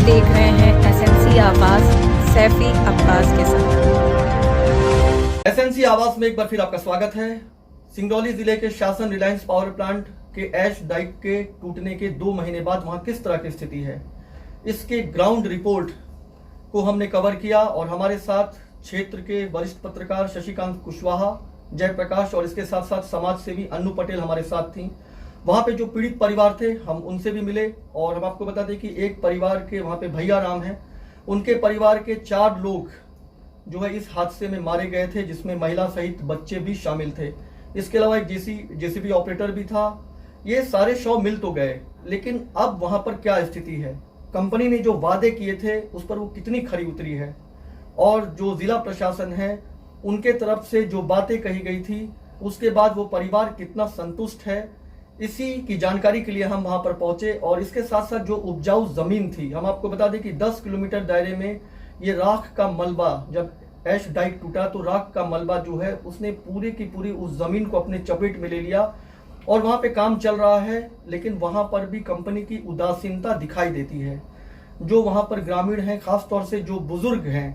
देख रहे हैं एसएनसी आवाज सैफी अब्बास के साथ। एसएनसी आवाज में एक बार फिर आपका स्वागत है। सिंगरौली जिले के शासन रिलायंस पावर प्लांट के ऐश डाइक के टूटने के 2 महीने बाद वहां किस तरह की स्थिति है, इसके ग्राउंड रिपोर्ट को हमने कवर किया और हमारे साथ क्षेत्र के वरिष्ठ पत्रकार शशिकांत कुशवाहा, जयप्रकाश और इसके साथ साथ समाज सेवी अन्नू पटेल हमारे साथ थी। वहां पे जो पीड़ित परिवार थे हम उनसे भी मिले और हम आपको बता दें कि एक परिवार के वहां पे भैया राम हैं, उनके परिवार के 4 लोग जो है इस हादसे में मारे गए थे, जिसमें महिला सहित बच्चे भी शामिल थे। इसके अलावा एक जेसीबी ऑपरेटर भी था। ये सारे शव मिल तो गए, लेकिन अब वहां पर क्या स्थिति है, कंपनी ने जो वादे किए थे उस पर वो कितनी खरी उतरी है और जो जिला प्रशासन है उनके तरफ से जो बातें कही गई थी उसके बाद वो परिवार कितना संतुष्ट है, इसी की जानकारी के लिए हम वहां पर पहुंचे। और इसके साथ साथ जो उपजाऊ जमीन थी, हम आपको बता दें कि 10 किलोमीटर दायरे में ये राख का मलबा, जब ऐश डाइक टूटा तो राख का मलबा जो है उसने पूरी की पूरी उस जमीन को अपने चपेट में ले लिया और वहां पे काम चल रहा है, लेकिन वहां पर भी कंपनी की उदासीनता दिखाई देती है। जो वहां पर ग्रामीण हैं, खासतौर से जो बुजुर्ग हैं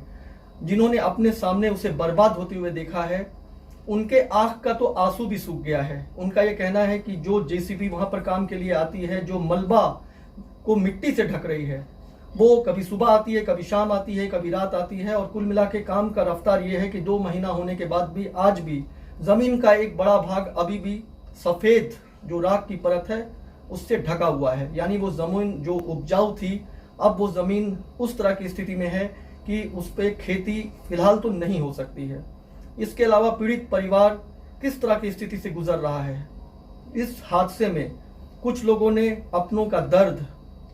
जिन्होंने अपने सामने उसे बर्बाद होते हुए देखा है, उनके आंख का तो आंसू भी सूख गया है। उनका यह कहना है कि जो जेसीबी वहां पर काम के लिए आती है, जो मलबा को मिट्टी से ढक रही है, वो कभी सुबह आती है, कभी शाम आती है, कभी रात आती है और कुल मिला के काम का रफ्तार ये है कि 2 महीना होने के बाद भी आज भी जमीन का एक बड़ा भाग अभी भी सफेद जो राख की परत है उससे ढका हुआ है। यानी वो जमीन जो उपजाऊ थी, अब वो जमीन उस तरह की स्थिति में है कि उस पर खेती फिलहाल तो नहीं हो सकती है। इसके अलावा पीड़ित परिवार किस तरह की स्थिति से गुजर रहा है, इस हादसे में कुछ लोगों ने अपनों का दर्द,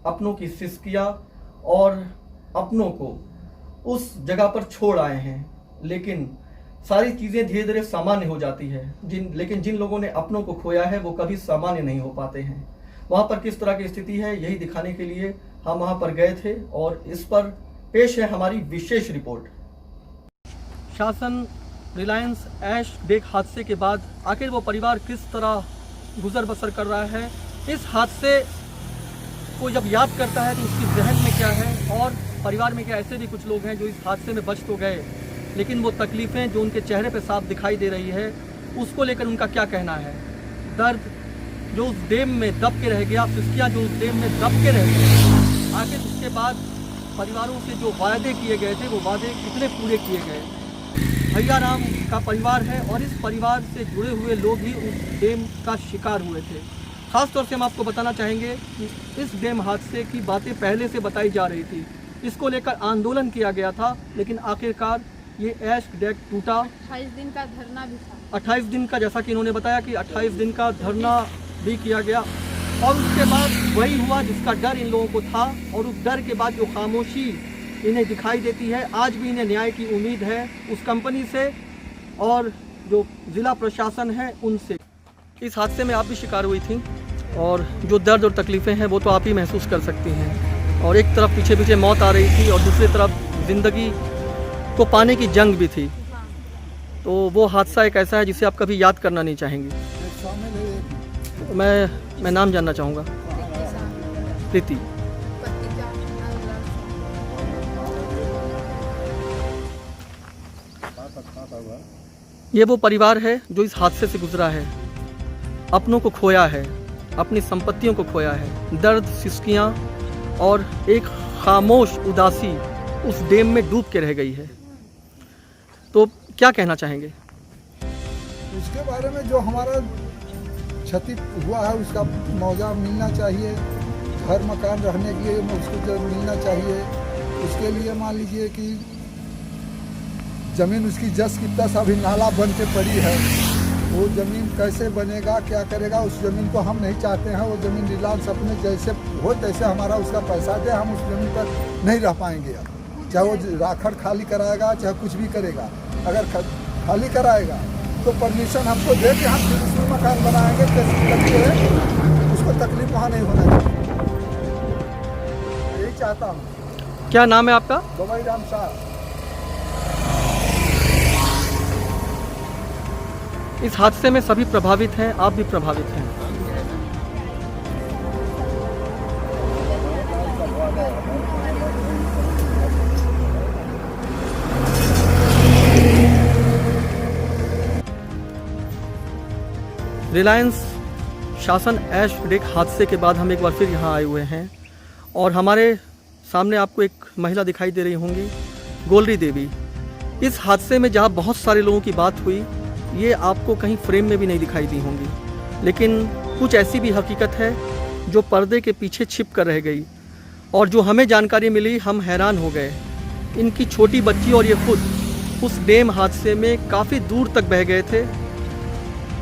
अपनों की सिसकियां और अपनों को उस जगह पर छोड़ आए हैं, लेकिन सारी चीजें धीरे धीरे सामान्य हो जाती है। लेकिन जिन लोगों ने अपनों को खोया है वो कभी सामान्य नहीं हो पाते हैं। वहां पर किस तरह की स्थिति है यही दिखाने के लिए हम वहां पर गए थे और इस पर पेश है हमारी विशेष रिपोर्ट। शासन रिलायंस ऐश डाइक हादसे के बाद आखिर वो परिवार किस तरह गुजर बसर कर रहा है, इस हादसे को जब याद करता है तो उसकी जहन में क्या है, और परिवार में क्या ऐसे भी कुछ लोग हैं जो इस हादसे में बच तो गए, लेकिन वो तकलीफ़ें जो उनके चेहरे पे साफ दिखाई दे रही है उसको लेकर उनका क्या कहना है। दर्द जो उस डेम में दब के रह गया, सिसकियाँ जो उस डेम में दब के रह गई, आखिर उसके बाद परिवारों से जो वादे किए गए थे वो वादे कितने पूरे किए गए। भैया राम का परिवार है और इस परिवार से जुड़े हुए लोग ही उस डैम का शिकार हुए थे। खासतौर से हम आपको बताना चाहेंगे कि इस डैम हादसे की बातें पहले से बताई जा रही थी, इसको लेकर आंदोलन किया गया था, लेकिन आखिरकार ये ऐश डाइक टूटा। 28 दिन का धरना भी था। 28 दिन का, जैसा कि इन्होंने बताया कि 28 दिन का धरना भी किया गया और उसके बाद वही हुआ जिसका डर इन लोगों को था, और उस डर के बाद जो खामोशी इन्हें दिखाई देती है, आज भी इन्हें न्याय की उम्मीद है उस कंपनी से और जो जिला प्रशासन है उनसे। इस हादसे में आप भी शिकार हुई थी और जो दर्द और तकलीफ़ें हैं वो तो आप ही महसूस कर सकती हैं, और एक तरफ पीछे पीछे मौत आ रही थी और दूसरी तरफ ज़िंदगी को पाने की जंग भी थी। तो वो हादसा एक ऐसा है जिसे आप कभी याद करना नहीं चाहेंगी। मैं नाम जानना चाहूँगा। प्रीति। ये वो परिवार है जो इस हादसे से गुजरा है, अपनों को खोया है, अपनी संपत्तियों को खोया है, दर्द, सिसकियाँ और एक खामोश उदासी उस डैम में डूब के रह गई है। तो क्या कहना चाहेंगे उसके बारे में? जो हमारा क्षति हुआ है उसका मुआवजा मिलना चाहिए, घर मकान रहने के लिए उसको मिलना चाहिए। उसके लिए मान लीजिए कि ज़मीन उसकी जस की तस अभी नाला बन के पड़ी है, वो ज़मीन कैसे बनेगा, क्या करेगा, उस ज़मीन को हम नहीं चाहते हैं। वो ज़मीन रिलायंस अपने जैसे हो तैसे हमारा उसका पैसा दे, हम उस ज़मीन पर नहीं रह पाएंगे। चाहे वो राखड़ खाली कराएगा, चाहे कुछ भी करेगा, अगर खाली कराएगा तो परमिशन हमको दे के हम फिर उसमें मकान बनाएंगे, उसको तकलीफ वहाँ नहीं होना चाहिए। यही चाहता हूँ। क्या नाम है आपका? बवाई राम साहब। इस हादसे में सभी प्रभावित हैं, आप भी प्रभावित हैं। रिलायंस शासन ऐश डेक हादसे के बाद हम एक बार फिर यहाँ आए हुए हैं और हमारे सामने आपको एक महिला दिखाई दे रही होंगी, गोलरी देवी। इस हादसे में जहाँ बहुत सारे लोगों की बात हुई, ये आपको कहीं फ्रेम में भी नहीं दिखाई दी होंगी, लेकिन कुछ ऐसी भी हकीकत है जो पर्दे के पीछे छिप कर रह गई और जो हमें जानकारी मिली, हम हैरान हो गए। इनकी छोटी बच्ची और ये खुद उस डैम हादसे में काफ़ी दूर तक बह गए थे।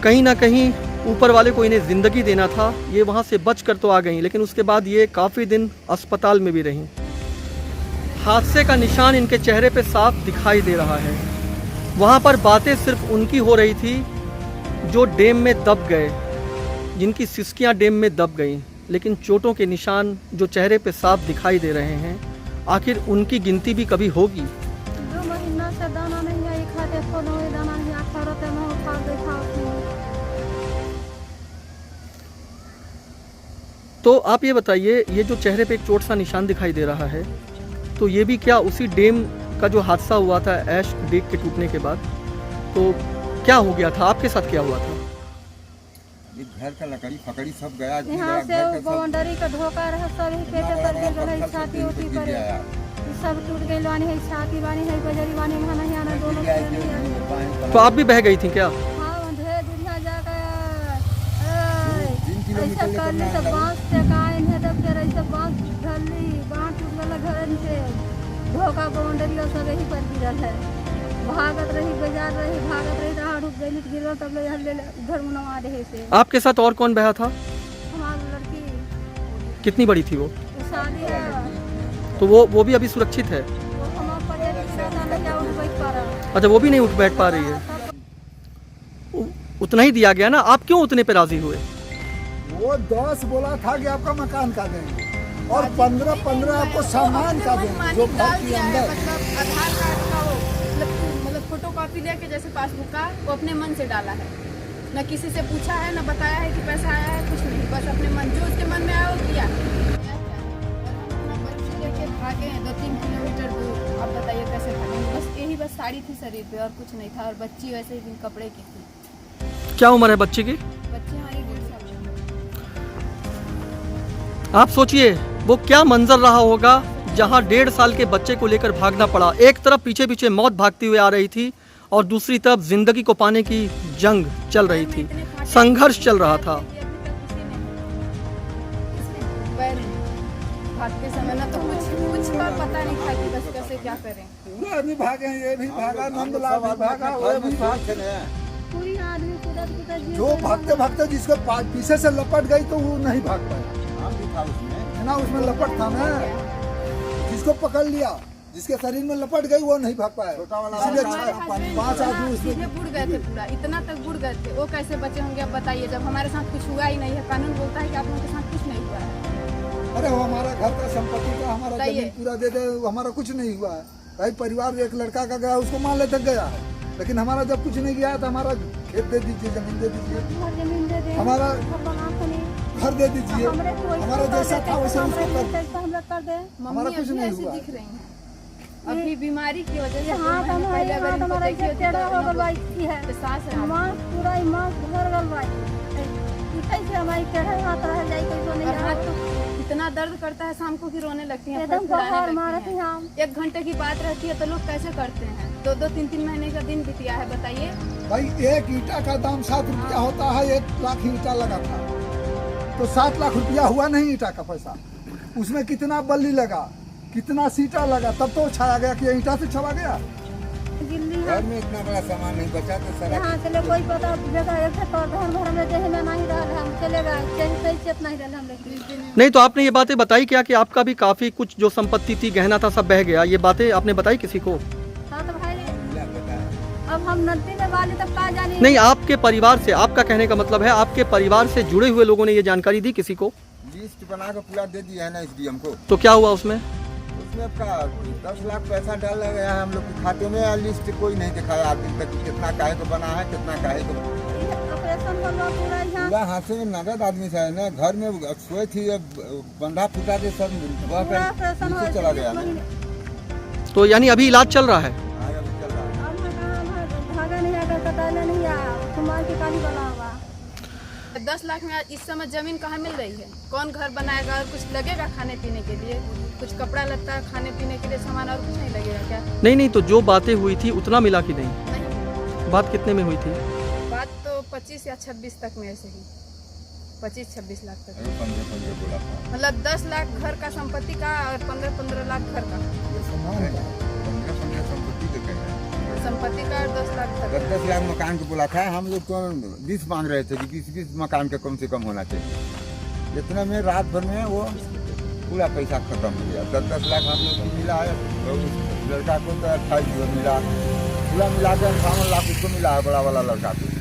कहीं ना कहीं ऊपर वाले को इन्हें ज़िंदगी देना था। ये वहाँ से बच कर तो आ गई, लेकिन उसके बाद ये काफ़ी दिन अस्पताल में भी रहीं। हादसे का निशान इनके चेहरे पे साफ दिखाई दे रहा है। वहाँ पर बातें सिर्फ उनकी हो रही थी जो डैम में दब गए, जिनकी सिसकियाँ डैम में दब गईं, लेकिन चोटों के निशान जो चेहरे पे साफ दिखाई दे रहे हैं, आखिर उनकी गिनती भी कभी होगी? 2 महीना से दाना नहीं है, एक हाथ एक नहीं दाना नहीं आता रहता, मैं उठा देखा उसमें। तो आप ये बताइए, ये जो चेहरे पे एक चोट सा निशान दिखाई दे रहा है, तो ये भी क्या उसी डैम का जो हादसा हुआ था ऐश डेक के टूटने के बाद, तो क्या हो गया था? आपके साथ क्या हुआ था? ये घर का लकड़ी फकड़ी सब गया। यहाँ से बाउंड्री का ढोका रहा, सब ही पेटे पर गिर रहा, छाती उठी पर सब टूट गई। वानी है, छाती वानी है, बजरी वानी में नहीं आना, दोनों तो आप भी बह गई थी क्या? हाँ, ढेर दुनिया जाकर ऐसा करने से बांस से कान है, तब फिर ऐसा बांस ढली बांस टूट गया घर से, ढोका बाउंड्री और सब यही पर गिरल है। भागत रही, बाजार रही, भागत रही, रहा डूब गई, गिरल तब ले घर मुनवा रहे से। आपके साथ और कौन बहा था? हमारी लड़की। कितनी बड़ी थी वो? शादी है। तो वो भी अभी सुरक्षित है? वो हम पर नहीं उठ बैठ पा रहा। अच्छा, वो भी नहीं उठ बैठ पा रही है। उतना ही दिया गया ना, आप क्यों उतने पे राजी हुए? वो 10 बोला था कि आपका मकान का देंगे और 15 आपको सामान का देंगे, जो घर के अंदर। मतलब आधार कार्ड का वो मतलब फोटो कॉपी लेके जैसे पासबुक का, वो अपने मन से डाला है, न किसी से पूछा है, न बताया है कि पैसा आया है, कुछ नहीं, बस अपने मन जो उसके मन में आया वो किया। अपना बच्ची लेके भागे 2-3 किलोमीटर दूर। अब बताइए कैसे भागे? बस यही बस साड़ी थी शरीर पे और कुछ नहीं था, और बच्ची वैसे ही बिन कपड़े की थी। क्या उम्र है बच्ची की? बच्ची हमारी 1.5 साल की। आप सोचिए वो क्या मंजर रहा होगा जहां 1.5 साल के बच्चे को लेकर भागना पड़ा। एक तरफ पीछे पीछे मौत भागती हुई आ रही थी और दूसरी तरफ जिंदगी को पाने की जंग चल रही थी, संघर्ष चल रहा था। भागते समय ना तो कुछ का पता नहीं था कि बस कैसे क्या करें। वो भी भागे, ये भी भागा, नंदलाल भी भागा, वो भी भागा। पूरी आदमी कूदत जो भागते भागते जिसको पीछे से लपट गई तो वो नहीं भाग पाया ना, उसमें लपट था ना, जिसको पकड़ लिया, जिसके शरीर में लपट गई वो नहीं भाग पाया। इसलिए 5 आदमी उसमें बुड़ गए थे, पूरा इतना तक बुड़ गए थे। वो कैसे बचे होंगे अब बताइए, जब हमारे साथ कुछ हुआ ही नहीं है। कानून बोलता है कि आप लोगों के साथ कुछ नहीं हुआ है। अरे वो हमारा घर का संपत्ति का हमारा जमीन पूरा दे दे, हमारा कुछ नहीं हुआ है भाई। परिवार एक लड़का का गया, उसको मान लेते गया है, लेकिन हमारा जब कुछ नहीं गया तो हमारा खेत दे दीजिए, जमीन दे दीजिए, हमारा घर दे दीजिए, हमारा जैसा था वैसे उसको कर दे। हमारा कुछ नहीं हुआ। दिख रही है अभी बीमारी की वजह से। हाँ, हमारे हाथ हमारा टेढ़ा हो गल भाई की है, सांस है मांस पूरा ही मांस भर गल भाई। कैसे हमारी टेढ़ा हाथ रह जाए, कैसे नहीं हाथ रहा। तो इतना दर्द करता है, शाम को भी रोने लगती हैं, एकदम फड़फड़ाने बाहर लगती मारते हैं। हैं हम। 1 घंटे की बात रहती है तो लोग कैसे करते हैं? 2-2, 3-3 महीने का दिन बितिया है, बताइए। भाई एक ईटा का दाम 7 रुपया होता है, 1 लाख ईटा लगा था तो 7 लाख रुपया हुआ नहीं ईटा का पैसा। उसमें कितना बल्ली लगा, कितना सीटा लगा, तब तो छाया गया कि ईटा से छवा गया। गिल्ली घर में इतना बड़ा सामान नहीं बचा तो सारा यहाँ चले कोई पता जगह एक घर भर में जहे में नहीं रहा, हम चले गए सही चेत नहीं रहे हम लोग। नहीं तो आपने ये बातें बताई क्या कि आपका भी काफी कुछ जो संपत्ति थी, गहना था, सब बह गया? ये बातें आपने बताई किसी को? हाँ तो भाई अब हम नदी में वाले तब कहा जाने। नहीं, आपके परिवार से, आपका कहने का मतलब है आपके परिवार से जुड़े हुए लोगों ने ये जानकारी दी किसी को? लिस्ट बना कर पूरा दे दिया है ना SDM को। तो क्या हुआ उसमें? उसमें आपका 10 लाख पैसा डाला गया है हम लोग के खाते में। लिस्ट कोई नहीं दिखाया आज दिन तक, कितना काहे को बना है, कितना काहे को ऑपरेशन करवा पूरा यहाँ पूरा हाथ में नगद आदमी से है ना। घर में सोए थी, बंधा फूटा के सब वहाँ पे नीचे चला गया ना। तो यानी अभी इलाज चल रहा है? हाँ, अभी चल रहा है। भागा नहीं आकर कटाने नहीं आया, कुमार की काली बना हुआ। 10 लाख में इस समय जमीन कहाँ मिल रही है? कौन घर बनाएगा? और कुछ लगेगा खाने पीने के लिए? कुछ कपड़ा लत्ता, खाने पीने के लिए सामान और कुछ नहीं लगेगा क्या? नहीं, तो जो बातें हुई थी उतना मिला कि नहीं? नहीं, बात कितने में हुई थी? बात तो 25 या 26 तक में ऐसे ही 25-26 लाख तक। 15 बोला था। मतलब 10 लाख घर का संपत्ति का और 15 लाख घर का पंद्रह संपत्ति के कहे हैं। संपत्ति का और 10 लाख तक। 10 लाख मकान को बोला था। हम लोग तो 20 मांग रहे थे कि 20 मकान का कम से कम होना चाहिए। इतना में रात भर में वो पूरा पैसा खत्म हो गया। 10 लाख हम लोग को मिला है। उस लड़का को तो 28 मिला, पूरा मिला कर 58 लाख उसको मिला है, बड़ा वाला लड़का को।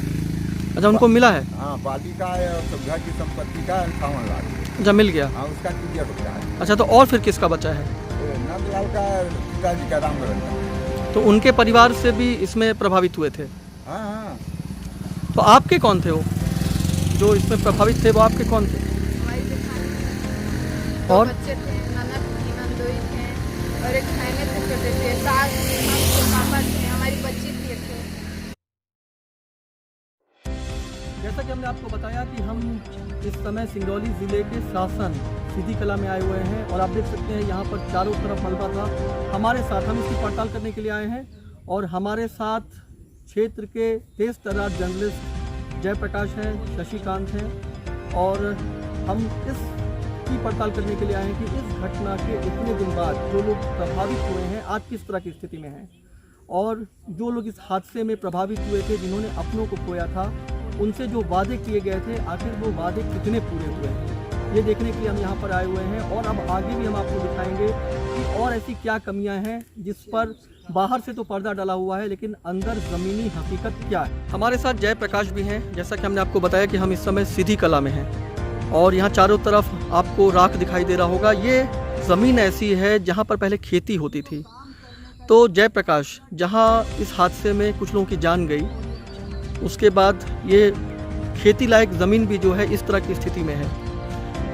अच्छा, उनको मिला है? हाँ, बाली का सब घर की संपत्ति का 58 लाख। अच्छा, मिल गया। हाँ, उसका क्लियर हो गया है। अच्छा, तो और फिर किसका बचा है? नंदलाल का पिताजी का रामगढ़ का। तो उनके परिवार से भी इसमें प्रभावित हुए थे? हाँ हाँ। तो आपके कौन थे वो जो इसमें प्रभावित थे? वो आपके कौन थे? हमारी जेठानी, और? 2 बच्चे थे, ननद थी, नंदोई थे और एक बहने थे, छोटे थे, सास थे, पापा थे, हमारी बच्ची थी एक थे। जैसा कि हमने आपको बताया कि हम इस समय सिंगरौली ज़िले के शासन सीधी कला में आए हुए हैं और आप देख सकते हैं यहाँ पर चारों तरफ मलबा था। हमारे साथ हम इसकी पड़ताल करने के लिए आए हैं और हमारे साथ क्षेत्र के तेज तर्रार जर्नलिस्ट जयप्रकाश हैं, शशिकांत हैं और हम इसकी पड़ताल करने के लिए आए हैं कि इस घटना के इतने दिन बाद जो लोग प्रभावित हुए हैं आज किस तरह की स्थिति में हैं और जो लोग इस हादसे में प्रभावित हुए थे, जिन्होंने अपनों को खोया था, उनसे जो वादे किए गए थे आखिर वो वादे कितने पूरे हुए हैं, ये देखने के लिए हम यहाँ पर आए हुए हैं। और अब आगे भी हम आपको दिखाएंगे कि और ऐसी क्या कमियां हैं जिस पर बाहर से तो पर्दा डाला हुआ है लेकिन अंदर ज़मीनी हकीकत क्या है। हमारे साथ जयप्रकाश भी हैं। जैसा कि हमने आपको बताया कि हम इस समय सीधी कला में हैं और यहाँ चारों तरफ आपको राख दिखाई दे रहा होगा। ये ज़मीन ऐसी है जहाँ पर पहले खेती होती थी। तो जयप्रकाश, जहाँ इस हादसे में कुछ लोगों की जान गई, उसके बाद ये खेती लायक ज़मीन भी जो है इस तरह की स्थिति में है,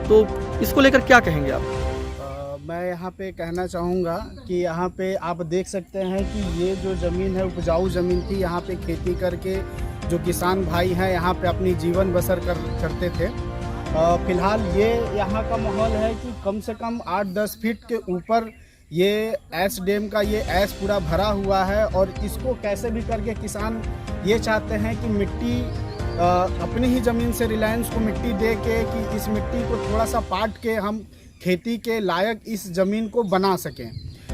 तो इसको लेकर क्या कहेंगे आप? मैं यहाँ पे कहना चाहूँगा कि यहाँ पे आप देख सकते हैं कि ये जो ज़मीन है उपजाऊ ज़मीन थी। यहाँ पे खेती करके जो किसान भाई हैं यहाँ पे अपनी जीवन बसर करते थे। फ़िलहाल ये यहाँ का माहौल है कि कम से कम 8-10 फीट के ऊपर ये ऐश डैम का ये ऐश पूरा भरा हुआ है और इसको कैसे भी करके किसान ये चाहते हैं कि मिट्टी अपनी ही ज़मीन से रिलायंस को मिट्टी दे के कि इस मिट्टी को थोड़ा सा पाट के हम खेती के लायक इस ज़मीन को बना सकें।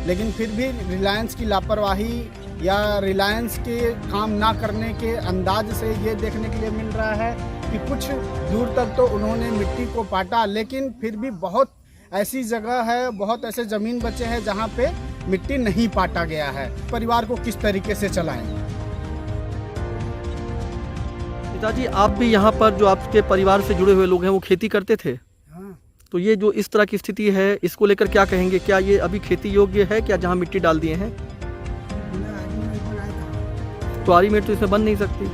लेकिन फिर भी रिलायंस की लापरवाही या रिलायंस के काम ना करने के अंदाज से ये देखने के लिए मिल रहा है कि कुछ दूर तक तो उन्होंने मिट्टी को पाटा, लेकिन फिर भी बहुत ऐसी जगह है, बहुत ऐसे ज़मीन बचे हैं जहाँ पे मिट्टी नहीं पाटा गया है। परिवार को किस तरीके से चलाएं? पिताजी, आप भी यहाँ पर जो आपके परिवार से जुड़े हुए लोग हैं वो खेती करते थे? हाँ। तो ये जो इस तरह की स्थिति है इसको लेकर क्या कहेंगे? क्या ये अभी खेती योग्य है क्या जहाँ मिट्टी डाल दिए हैं? तो आरीमेट तो इसमें बन नहीं सकती।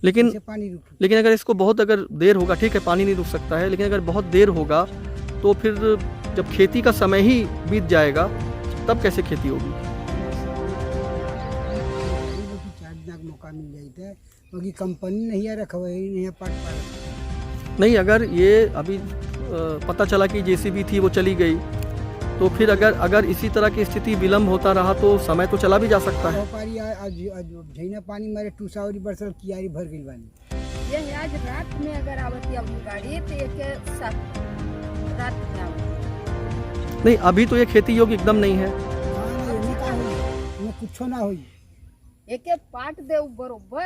लेकिन अगर इसको बहुत अगर देर होगा, ठीक है पानी नहीं रुक सकता है, लेकिन अगर बहुत देर होगा तो फिर जब खेती का समय ही बीत जाएगा तब कैसे खेती होगी? मौका मिल जाता है क्योंकि कंपनी नहीं है, रखवाई नहीं है, पाट नहीं, अगर ये अभी पता चला कि जेसीबी थी वो चली गई तो फिर अगर इसी तरह की स्थिति विलम्ब होता रहा तो समय तो चला भी जा सकता है। पानी मारे टूसावरी बरसल कियारी भर गई बानी। ये आज रात में अगर आवती अब गाड़ी तो एक साथ रात में आवती। नहीं, अभी तो ये खेती योग्य एकदम नहीं है। कुछ ना हुई, एक पाट दे बरोबर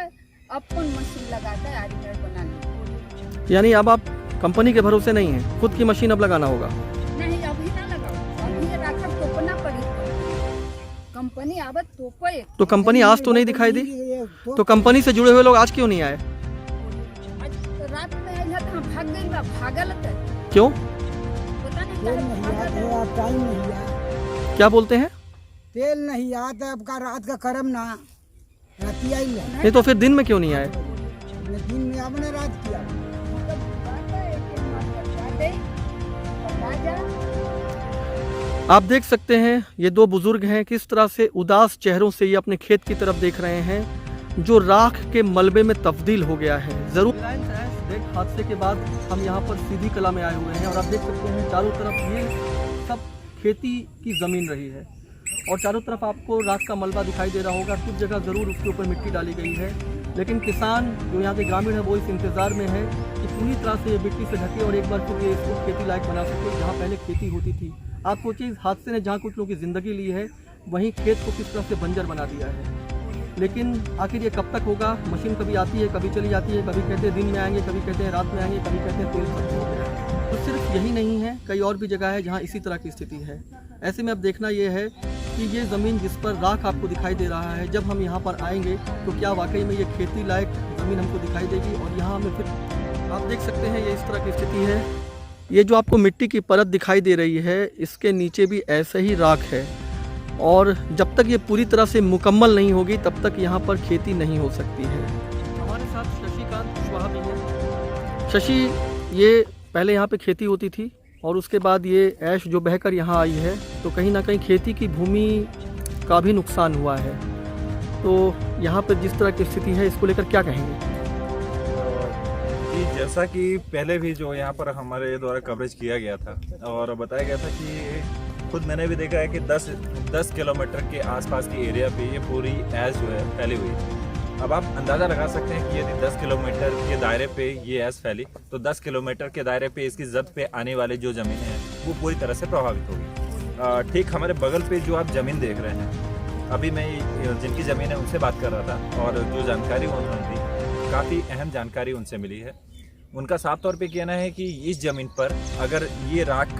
अपन मशीन लगाता है आरीमेट बनाने। यानी अब आप कंपनी के भरोसे नहीं हैं, खुद की मशीन अब लगाना होगा। नहीं, अभी ना लगाओ, अभी राखा तोपना पड़ी। कंपनी आवत तोपे तो कंपनी आज तो नहीं दिखाई दी, तो कंपनी से जुड़े हुए लोग आज क्यों नहीं आए? आज रात में आया था, भाग गई बा, भागल था। क्यों? पता नहीं तेल नहीं आता, टाइम नहीं आता। क्या बोलते हैं? तेल नहीं आता, आपका रात का करम ना राती आई नहीं तो फिर दिन में क्यों नहीं आए? दिन में आपने रात किया। आप देख सकते हैं ये दो बुजुर्ग हैं, किस तरह से उदास चेहरों से ये अपने खेत की तरफ देख रहे हैं जो राख के मलबे में तब्दील हो गया है। जरूर रिलायंस ऐश डेक हादसे के बाद हम यहाँ पर सीधी कला में आए हुए हैं और आप देख सकते हैं चारों तरफ ये सब खेती की ज़मीन रही है और चारों तरफ आपको राख का मलबा दिखाई दे रहा होगा। कुछ जगह ज़रूर उसके ऊपर मिट्टी डाली गई है, लेकिन किसान जो यहाँ के ग्रामीण है वो इस इंतज़ार में है कि पूरी तरह से ये मिट्टी से ढके और एक बार फिर ये इसको खेती लायक बना सके जहाँ पहले खेती होती थी। आप सोचिए इस हादसे ने जहाँ कुछ लोगों की ज़िंदगी ली है वहीं खेत को किस तरह से बंजर बना दिया है। लेकिन आखिर ये कब तक होगा? मशीन कभी आती है, कभी चली जाती है, कभी कहते हैं दिन में आएंगे, कभी कहते हैं रात में आएंगे, कभी कहते हैं तेल खत्म हो गया है। तो सिर्फ यही नहीं है, कई और भी जगह है जहाँ इसी तरह की स्थिति है। ऐसे में अब देखना ये है कि ये ज़मीन जिस पर राख आपको दिखाई दे रहा है, जब हम यहाँ पर आएंगे तो क्या वाकई में ये खेती लायक ज़मीन हमको दिखाई देगी और यहाँ हमें फिर आप देख सकते हैं ये इस तरह की स्थिति है। ये जो आपको मिट्टी की परत दिखाई दे रही है इसके नीचे भी ऐसे ही राख है और जब तक ये पूरी तरह से मुकम्मल नहीं होगी तब तक यहाँ पर खेती नहीं हो सकती है। हमारे साथ शशिकांत कुशवाहा भी हैं। शशि, ये पहले यहाँ पे खेती होती थी और उसके बाद ये ऐश जो बहकर यहाँ आई है तो कहीं ना कहीं खेती की भूमि का भी नुकसान हुआ है। तो यहाँ पर जिस तरह की स्थिति है इसको लेकर क्या कहेंगे? कि जैसा कि पहले भी जो यहाँ पर हमारे द्वारा कवरेज किया गया था और बताया गया था कि खुद मैंने भी देखा है कि 10 किलोमीटर के आसपास की एरिया पे ये पूरी ऐश जो है फैली हुई है। अब आप अंदाज़ा लगा सकते हैं कि यदि 10 किलोमीटर के दायरे पे ये ऐश फैली तो 10 किलोमीटर के दायरे पे इसकी जद पे आने वाली जो ज़मीन है वो पूरी तरह से प्रभावित होगी। ठीक हमारे बगल पे जो आप ज़मीन देख रहे हैं, अभी मैं जिनकी ज़मीन है उनसे बात कर रहा था और जो जानकारी उन्होंने दी काफ़ी अहम जानकारी उनसे मिली है। उनका साफ तौर पे कहना है कि इस ज़मीन पर अगर ये राख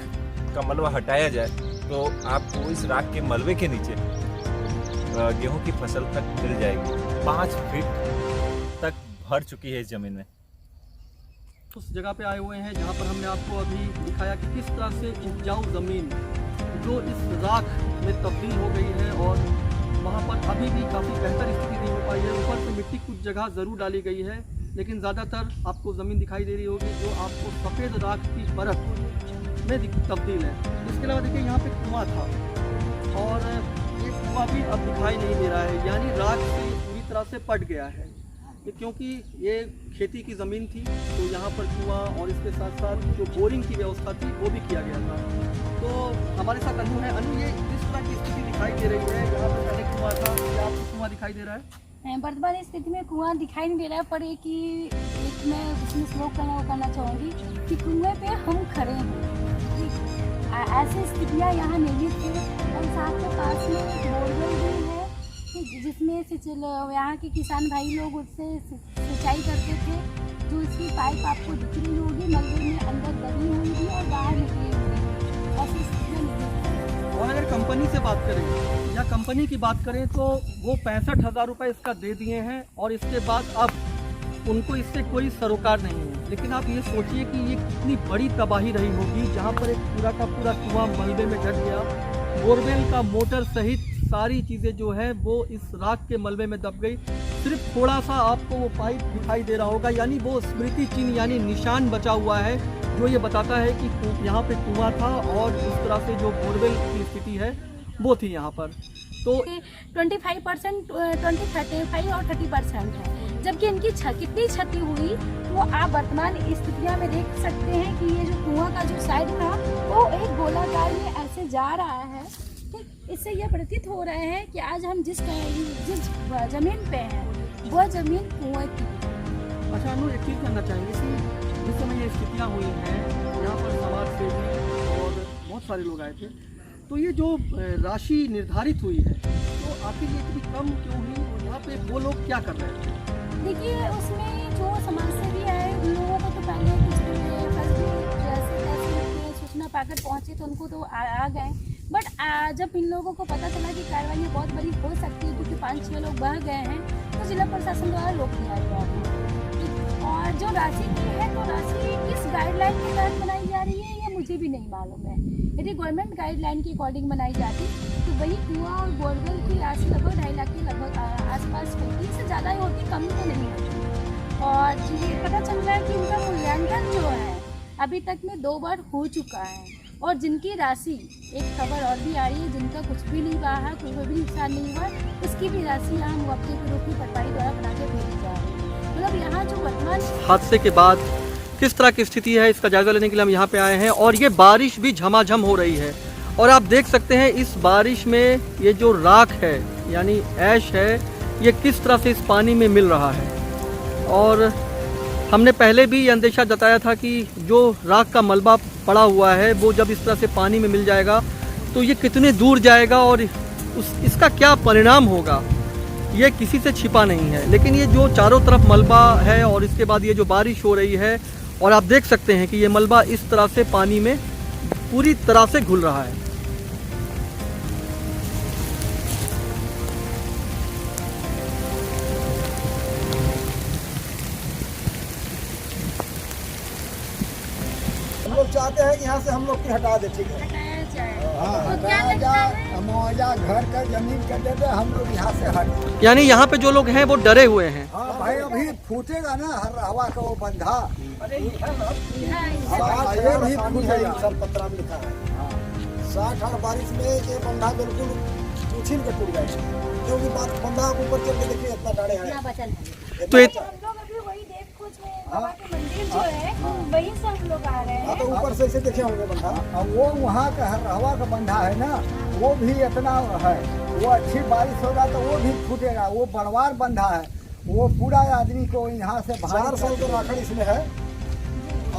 का मलबा हटाया जाए तो आपको इस राख के मलबे के नीचे गेहूं की फसल तक मिल जाएगी। 5 फीट तक भर चुकी है इस ज़मीन में। उस जगह पे आए हुए हैं जहाँ पर हमने आपको अभी दिखाया कि किस तरह से उपजाऊ ज़मीन जो इस राख में तब्दील हो गई है और वहाँ पर अभी भी काफ़ी बेहतर स्थिति नहीं हो पाई है। ऊपर से मिट्टी कुछ जगह ज़रूर डाली गई है, लेकिन ज़्यादातर आपको ज़मीन दिखाई दे रही होगी जो आपको सफ़ेद राख की परत में तब्दील है। इसके अलावा देखिए यहाँ पे कुआं था और ये कुआं भी अब दिखाई नहीं दे रहा है, यानी राख से पूरी तरह से पट गया है। क्योंकि ये खेती की ज़मीन थी तो यहाँ पर कुआं और इसके साथ साथ जो बोरिंग की व्यवस्था थी वो भी किया गया था। तो हमारे साथ अनु है। अनु, ये इस तरह की स्थिति दिखाई दे रही है, यहाँ पर पहले कुआं था, क्या आपको कुआं दिखाई दे रहा है? वर्तमान स्थिति में कुआं दिखाई नहीं दे रहा है, पर एक मैं उसमें श्लोक करना चाहूँगी कि कुएं पे हम खड़े हैं। ऐसी स्थितियाँ यहाँ निर्मित है और साथ के पास में एक बोरवेल भी है जिसमें से यहाँ के किसान भाई लोग उससे सिंचाई करते थे। जो इसकी पाइप आपको दिख रही होगी मलबे में अंदर दबी हुई थी और बाहर निकली हुई, ऐसी स्थितियाँ निर्मित। और अगर कंपनी से बात करें या कंपनी की बात करें तो वो 65,000 रुपये इसका दे दिए हैं और इसके बाद अब उनको इससे कोई सरोकार नहीं है। लेकिन आप ये सोचिए कि ये कितनी बड़ी तबाही रही होगी जहाँ पर एक पूरा का पूरा कुआं मलबे में ढक गया, बोरवेल का मोटर सहित सारी चीज़ें जो है वो इस राख के मलबे में दब गई। सिर्फ थोड़ा सा आपको वो पाइप दिखाई दे रहा होगा, यानी वो स्मृति चिन्ह यानी निशान बचा हुआ है जो ये बताता है कि यहाँ पे कुआं था और इस तरह से जो बोरवेल की स्थिति है वो थी यहाँ पर। तो 25% 35 और 30% है, जबकि इनकी कितनी क्षति हुई वो आप वर्तमान स्थितियों में देख सकते हैं कि ये जो कुआं का जो साइड था वो एक गोलाकार में ऐसे जा रहा है। ठीक, इससे यह प्रतीत हो रहा है कि आज हम जिस जमीन पे हैं वो जमीन कुएं की। अच्छा अनु, एक चीज़ करना चाहेंगे कि जिस समय ये स्थितियाँ हुई हैं यहाँ पर समाज सेवी और बहुत सारे लोग आए थे, तो ये जो राशि निर्धारित हुई है तो आखिर ये इतनी कम क्यों हुई और यहाँ पे वो लोग क्या कर रहे थे? देखिए, उसमें जो समाज सेवी आए उन लोगों को तो पहले कुछ जैसे सूचना पाकर पहुँचे तो उनको तो आ गए, बट जब इन लोगों को पता चला कि कार्रवाई बहुत बड़ी हो सकती है क्योंकि 5-6 लोग बह गए हैं तो जिला प्रशासन द्वारा रोक दिया गया। और जो राशि की है तो राशि किस गाइडलाइन के तहत बनाई जा रही है ये मुझे भी नहीं मालूम है। यदि गवर्नमेंट गाइडलाइन के अकॉर्डिंग बनाई जाती तो वही कुआं और बोरवेल की राशि लगभग 2.5 लाख के लगभग आसपास होती, इससे ज़्यादा ही होती, कम तो नहीं होती। और ये पता चल रहा है कि इनका मूल्यांकन जो है अभी तक में 2 बार हो चुका है। और जिनकी राशि, एक खबर और भी आ रही है, जिनका कुछ भी नहीं हुआ है, कोई भी नुकसान नहीं हुआ, उसकी भी राशि यहाँ मुआवजे के रूप में पटवारी द्वारा बना के भेजी जा रही है। मतलब यहाँ जो वर्तमान हादसे के बाद किस तरह की स्थिति है, इसका जायजा लेने के लिए हम यहाँ पे आए हैं। और ये बारिश भी झमाझम हो रही है और आप देख सकते हैं इस बारिश में ये जो राख है यानी ऐश है, ये किस तरह से इस पानी में मिल रहा है। और हमने पहले भी ये अंदेशा जताया था कि जो राख का मलबा पड़ा हुआ है वो जब इस तरह से पानी में मिल जाएगा तो ये कितने दूर जाएगा और इसका क्या परिणाम होगा, ये किसी से छिपा नहीं है। लेकिन ये जो चारों तरफ मलबा है और इसके बाद ये जो बारिश हो रही है और आप देख सकते हैं कि ये मलबा इस तरह से पानी में पूरी तरह से घुल रहा है। हम लोग चाहते हैं कि यहाँ से हम लोग की हटा दे, ठीक है? हाँ, मुआवजा घर का जमीन कर देते, हम लोग यहाँ से हट। यानी यहाँ पे जो लोग हैं वो डरे हुए हैं। हाँ भाई, अभी फूटेगा ना हर हवा का वो बंधा, ये भी फूटेगा। सर पत्रा में लिखा है 60 और बारिश में ये बंधा बिल्कुल उछिल के टूट जाएगा, क्योंकि बंधा ऊपर चल के देखिए इतना डाढ़े है। तो मंदिर जो है वहीं से हम लोग आ रहे हैं। तो ऊपर से देखे होंगे बंधा, वो वहाँ का हर हवा का बंधा है ना, वो भी इतना है, वो अच्छी बारिश होगा तो वो भी फूटेगा। वो बड़वार बंधा है, वो पूरा आदमी को यहाँ से 4 साल का राखड़ इसमें है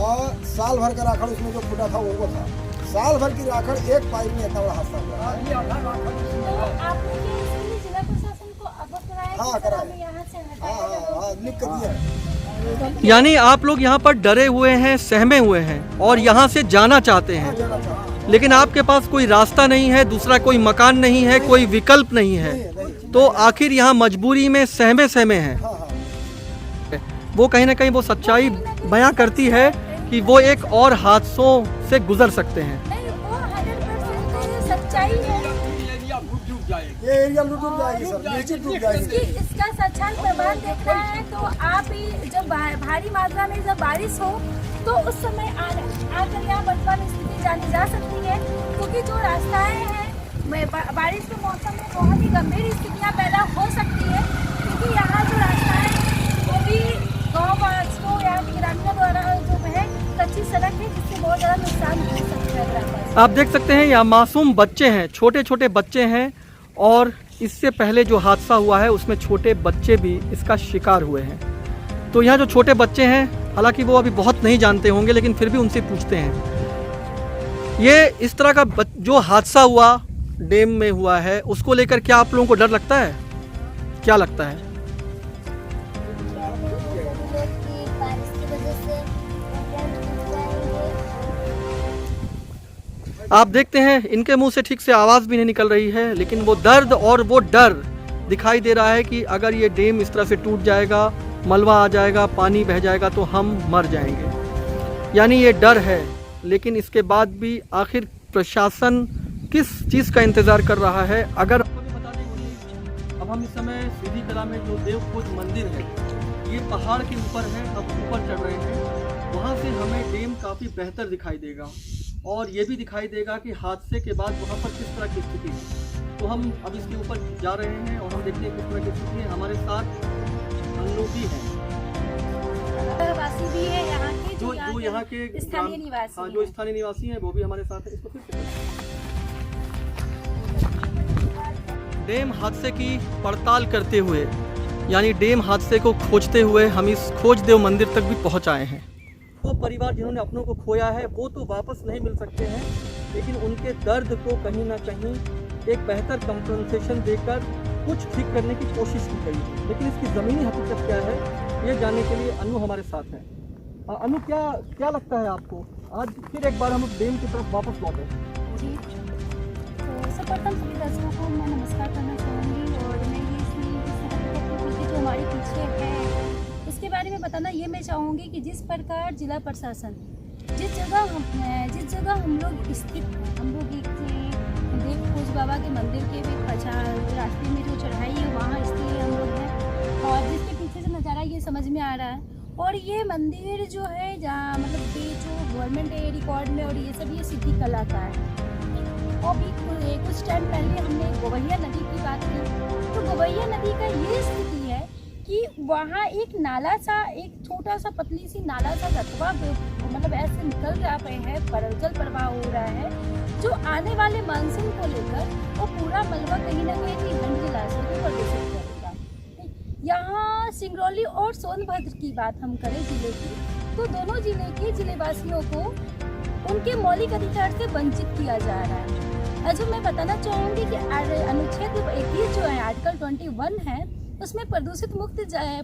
और साल भर का राखड़ उसमें जो फूटा था वो था। साल भर की राखड़ एक पाइप में इतना बड़ा हादसा हुआ। जिला प्रशासन को अवगत कराया? हाँ कराया, लिख कर दिया। यानी आप लोग यहाँ पर डरे हुए हैं, सहमे हुए हैं और यहाँ से जाना चाहते हैं, लेकिन आपके पास कोई रास्ता नहीं है, दूसरा कोई मकान नहीं है, कोई विकल्प नहीं है, तो आखिर यहाँ मजबूरी में सहमे हैं। वो कहीं ना कहीं वो सच्चाई बयां करती है कि वो एक और हादसों से गुजर सकते हैं। नहीं, वो 100% सच्चाई है। ये एरिया लूट जाएगी सर, नीचे डूब जाएगी। इसका सच्चाई प्रमाण देखना है तो आप ही जब भारी मात्रा में जब बारिश हो तो उस समय आकर यहाँ वर्तमान स्थिति जानी जा सकती है, क्योंकि जो रास्ताएं हैं बारिश के मौसम में बहुत ही गंभीर स्थितियाँ पैदा हो सकती है, क्योंकि यहाँ जो रास्ता है वो भी गाँव को यहाँ के ग्रामीणों द्वारा जो है कच्ची सड़क है, जिससे बहुत ज़्यादा नुकसान हो सकता है। आप देख सकते हैं यहाँ मासूम बच्चे हैं, छोटे छोटे बच्चे हैं और इससे पहले जो हादसा हुआ है उसमें छोटे बच्चे भी इसका शिकार हुए हैं। तो यहाँ जो छोटे बच्चे हैं, हालांकि वो अभी बहुत नहीं जानते होंगे, लेकिन फिर भी उनसे पूछते हैं। ये इस तरह का जो हादसा हुआ डैम में हुआ है, उसको लेकर क्या आप लोगों को डर लगता है? क्या लगता है? आप देखते हैं इनके मुंह से ठीक से आवाज़ भी नहीं निकल रही है, लेकिन वो दर्द और वो डर दिखाई दे रहा है कि अगर ये डैम इस तरह से टूट जाएगा, मलबा आ जाएगा, पानी बह जाएगा तो हम मर जाएंगे। यानी ये डर है, लेकिन इसके बाद भी आखिर प्रशासन किस चीज़ का इंतज़ार कर रहा है? अगर अब हम इस समय सीधी कला में जो देवखोज मंदिर है, ये पहाड़ के ऊपर है, अब ऊपर चढ़ रहे हैं, वहाँ से हमें डैम काफ़ी बेहतर दिखाई देगा और ये भी दिखाई देगा कि हादसे के बाद वहाँ पर किस तरह की स्थिति है। तो हम अब इसके ऊपर जा रहे हैं और हम देखते हैं किस तरह की स्थिति है। हमारे साथ अन्नू भी हैं, वासी भी है यहाँ के, जो यहाँ के स्थानीय निवासी, हाँ, जो स्थानीय निवासी हैं वो भी हमारे साथ है। इसको फिर से डैम हादसे की पड़ताल करते हुए, यानी डैम हादसे को खोजते हुए हम इस खोजदेव मंदिर तक भी पहुँच आए हैं। वो परिवार जिन्होंने अपनों को खोया है वो तो वापस नहीं मिल सकते हैं, लेकिन उनके दर्द को कहीं ना कहीं एक बेहतर कंपनसेशन देकर कुछ ठीक करने की कोशिश की गई है। लेकिन इसकी ज़मीनी हकीकत क्या है, ये जानने के लिए अनु हमारे साथ हैं। अनु, क्या लगता है आपको? आज फिर एक बार हम डैम की तरफ वापस लौटे। जी, तो सर्वप्रथम सभी दर्शकों को मैं नमस्कार करना चाहूँगी और मैं ये जो हमारे पीछे है इसके बारे में बताना ये मैं चाहूँगी कि जिस प्रकार जिला प्रशासन जिस जगह हम लोग स्थित हैं, हम लोग एक देवखोज बाबा के मंदिर के भी रास्ते में जो चढ़ाई है वहाँ स्थित हम लोग हैं, और जिसके पीछे से नज़ारा ये समझ में आ रहा है और ये मंदिर जो है जहाँ मतलब ये जो गवर्नमेंट रिकॉर्ड में और ये सब ये सिद्धि कला का है। और भी कुछ टाइम पहले हमने गोवैया नदी की बात की, तो गोवैया नदी का ये स्थिति है कि वहाँ एक नाला सा, एक छोटा सा पतली सी नाला सा रकबा मतलब ऐसे निकल रहा है, जल प्रवाह हो रहा है, जो आने वाले मानसून को लेकर वो पूरा मलबा कहीं ना कहीं गंज जलाशय को प्रदूषित करेगा। यहाँ सिंगरौली और सोनभद्र की बात हम करें जिले की, तो दोनों जिले के जिलेवासियों को उनके मौलिक अधिकार से वंचित किया जा रहा है। जो मैं बताना चाहूँगी कि अनुच्छेद 21 जो है आर्टिकल 21 है, उसमें प्रदूषित मुक्त जल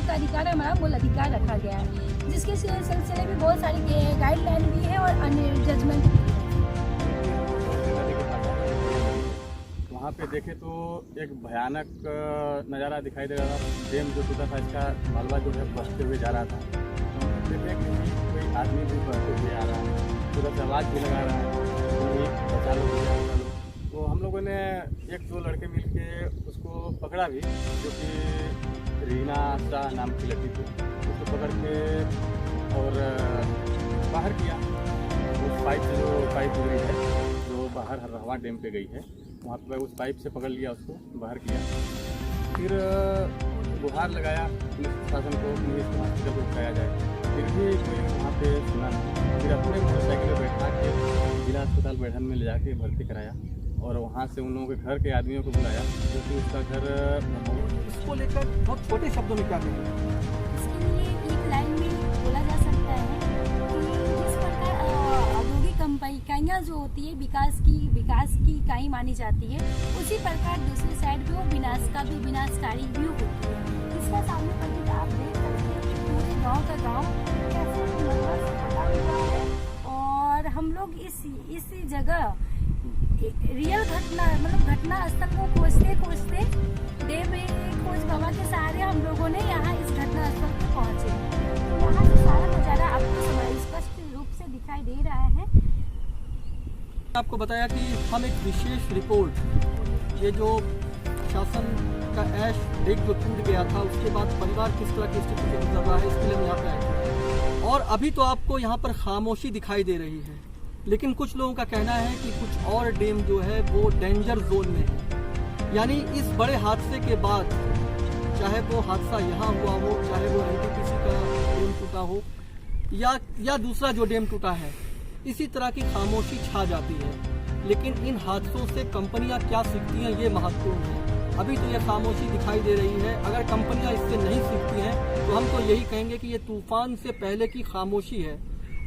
का अधिकार हमारा मूल अधिकार रखा गया है, जिसके सिलसिले में बहुत सारी गाइडलाइन भी है और अन्य जजमेंट भी है। वहाँ पे देखे तो एक भयानक नज़ारा दिखाई दे रहा था। डैम जो टूटा था, इसका मलबा जो है बहते हुए जा रहा था। तो हम देखे कि कोई आदमी भी बहते हुए आ रहा है, तुरंत आवाज़ भी लगा रहा है, बचा लो बचा लो। तो हम लोगों ने एक दो लड़के मिल के उसको पकड़ा भी, जो कि रीना शाह नाम की लड़की थी। उसको पकड़ के और बाहर किया। उस पाइप से जो पाइप गुजरी है, जो बाहर हरहवा डैम पे गई है, वहाँ पे उस पाइप से पकड़ लिया, उसको बाहर किया। फिर गुहार लगाया पुलिस प्रशासन को कि इसको हॉस्पिटल को उठाया जाए, फिर भी कोई वहाँ पे सुना नहीं। फिर अपने मोटरसाइकिल में बैठा के जिला अस्पताल बैठन में ले जाके भर्ती कराया और वहाँ से उन लोगों के घर के आदमियों को बुलाया, जो कि उसका घर। इसको लेकर बहुत छोटे शब्दों में क्या कहेंगे? इसके लिए एक लाइन में बोला जा सकता है कि जिस प्रकार औद्योगिक इकाइयाँ जो होती है विकास की इकाई मानी जाती है, उसी प्रकार दूसरी साइड पे वो विनाशकारी भी होती है। इसका सामने पर आप देख सकते हैं कि पूरे गाँव का गाँव कैसे मलबा से फटा हुआ है। और हम लोग इस जगह रियल घटना स्थल को खोजते देव खोज बाबा के सहारे हम लोगों ने यहाँ इस घटना स्थल पे पहुँचे। तो यहाँ से सारा नज़ारा आपको स्पष्ट रूप से दिखाई दे रहा है। आपको बताया कि हम एक विशेष रिपोर्ट, ये जो शासन का ऐश डेक जो टूट गया था, उसके बाद परिवार किस तरह की स्थिति से गुजर रहा है, इसके लिए हम यहाँ पे आए। और अभी तो आपको यहाँ पर खामोशी दिखाई दे रही है, लेकिन कुछ लोगों का कहना है कि कुछ और डैम जो है वो डेंजर जोन में है। यानी इस बड़े हादसे के बाद, चाहे वो हादसा यहाँ हुआ हो, चाहे वो NTPC का डैम टूटा हो या दूसरा जो डैम टूटा है, इसी तरह की खामोशी छा जाती है। लेकिन इन हादसों से कंपनियां क्या सीखती हैं, ये महत्वपूर्ण है। अभी तो ये खामोशी दिखाई दे रही है। अगर कंपनियां इससे नहीं सीखती हैं तो हम तो यही कहेंगे कि ये तूफान से पहले की खामोशी है।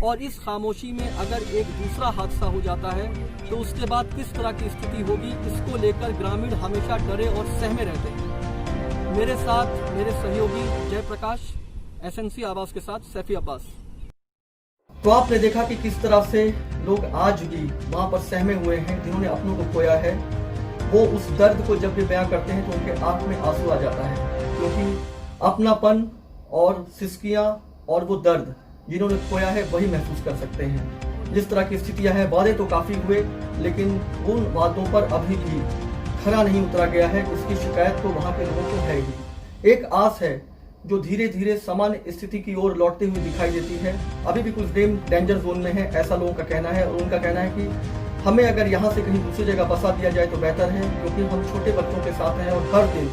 और इस खामोशी में अगर एक दूसरा हादसा हो जाता है तो उसके बाद किस तरह की स्थिति होगी, इसको लेकर ग्रामीण हमेशा डरे और सहमे रहते हैं। मेरे साथ मेरे सहयोगी जयप्रकाश, SNC आवाज के साथ सैफी अब्बास। तो आपने देखा कि किस तरह से लोग आज भी वहां पर सहमे हुए हैं, जिन्होंने अपनों को खोया है। वो उस दर्द को जब भी बयां करते हैं तो उनके आंख में आंसू आ जाता है, क्योंकि अपनापन और सिसकियां और वो दर्द जिन्होंने खोया है वही महसूस कर सकते हैं। जिस तरह की स्थितियां हैं, वादे तो काफी हुए, लेकिन उन वादों पर अभी भी खरा नहीं उतरा गया है। इसकी शिकायत तो वहां के लोगों को है ही। एक आस है जो धीरे धीरे सामान्य स्थिति की ओर लौटते हुए दिखाई देती है। अभी भी कुछ डैम डेंजर जोन में है, ऐसा लोगों का कहना है। और उनका कहना है कि हमें अगर यहाँ से कहीं दूसरी जगह बसा दिया जाए तो बेहतर है, क्योंकि हम छोटे बच्चों के साथ हैं और हर दिन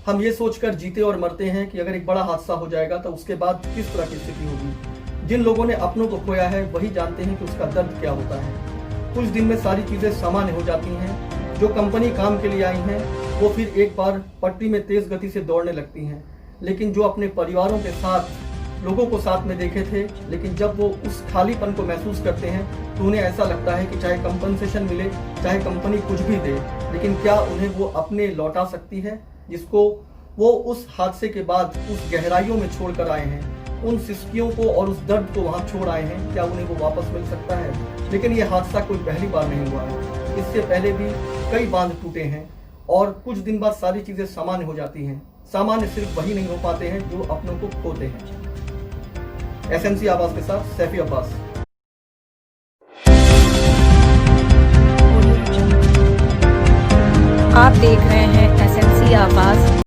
हम ये सोचकर जीते और मरते हैं कि अगर एक बड़ा हादसा हो जाएगा तो उसके बाद किस तरह की स्थिति होगी। जिन लोगों ने अपनों को खोया है वही जानते हैं कि उसका दर्द क्या होता है। कुछ दिन में सारी चीजें सामान्य हो जाती हैं। जो कंपनी काम के लिए आई हैं वो फिर एक बार पटरी में तेज गति से दौड़ने लगती हैं। लेकिन जो अपने परिवारों के साथ लोगों को साथ में देखे थे, लेकिन जब वो उस खालीपन को महसूस करते हैं तो उन्हें ऐसा लगता है कि चाहे कंपनसेशन मिले, चाहे कंपनी कुछ भी दे, लेकिन क्या उन्हें वो अपने लौटा सकती है जिसको वो उस हादसे के बाद उस गहराइयों में छोड़ कर आए हैं। उन सिसकियों को और उस दर्द को वहां छोड़ आए हैं, क्या उन्हें वो वापस मिल सकता है? लेकिन ये हादसा कोई पहली बार नहीं हुआ है। इससे पहले भी कई बांध टूटे हैं और कुछ दिन बाद सारी चीजें सामान्य हो जाती हैं। सामान्य सिर्फ वही नहीं हो पाते हैं जो अपनों को खोते हैं। SNC आवाज के साथ सैफी अब्बास। आप देख रहे हैं SNC आवाज।